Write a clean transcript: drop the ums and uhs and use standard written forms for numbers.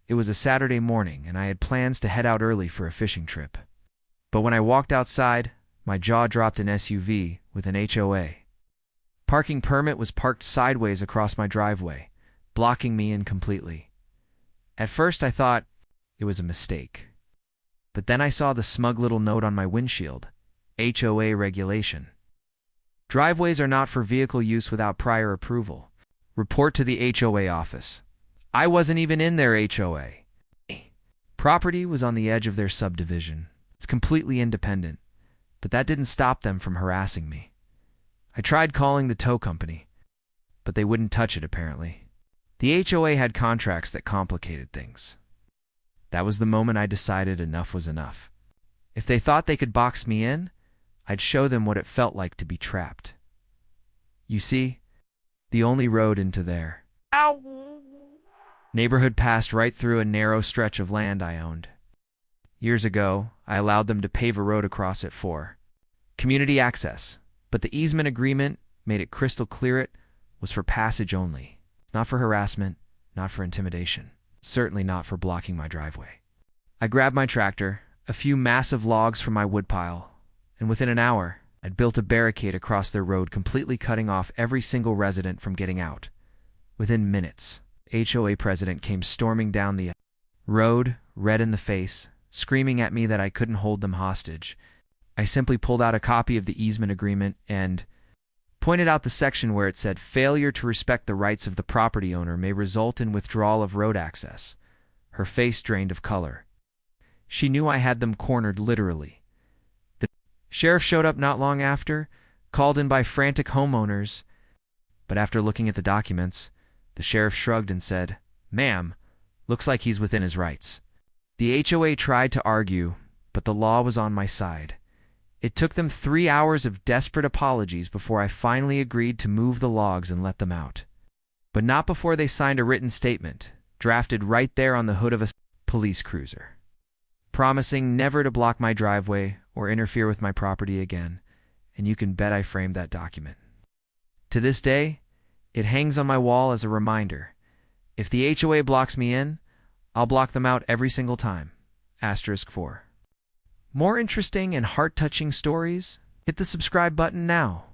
It was a Saturday morning, and I had plans to head out early for a fishing trip. But when I walked outside, my jaw dropped. An SUV with an HOA parking permit was parked sideways across my driveway, blocking me in completely. At first I thought it was a mistake. But then I saw the smug little note on my windshield: HOA regulation. Driveways are not for vehicle use without prior approval. Report to the HOA office. I wasn't even in their HOA. Property was on the edge of their subdivision. It's completely independent, but that didn't stop them from harassing me. I tried calling the tow company, but they wouldn't touch it apparently. The HOA had contracts that complicated things. That was the moment I decided enough was enough. If they thought they could box me in, I'd show them what it felt like to be trapped. You see, the only road into their neighborhood passed right through a narrow stretch of land I owned. Years ago, I allowed them to pave a road across it for community access, but the easement agreement made it crystal clear it was for passage only, not for harassment, not for intimidation, certainly not for blocking my driveway. I grabbed my tractor, a few massive logs from my woodpile, and within an hour, I'd built a barricade across their road, completely cutting off every single resident from getting out. Within minutes, HOA president came storming down the road, red in the face, screaming at me that I couldn't hold them hostage. I simply pulled out a copy of the easement agreement and pointed out the section where it said failure to respect the rights of the property owner may result in withdrawal of road access. Her face drained of color. She knew I had them cornered, literally. The sheriff showed up not long after, called in by frantic homeowners, but after looking at the documents, the sheriff shrugged and said, "Ma'am, looks like he's within his rights." The HOA tried to argue, but the law was on my side. It took them 3 hours of desperate apologies before I finally agreed to move the logs and let them out. But not before they signed a written statement, drafted right there on the hood of a police cruiser, promising never to block my driveway or interfere with my property again, and you can bet I framed that document. To this day, it hangs on my wall as a reminder. If the HOA blocks me in, I'll block them out every single time. *4. More interesting and heart-touching stories? Hit the subscribe button now.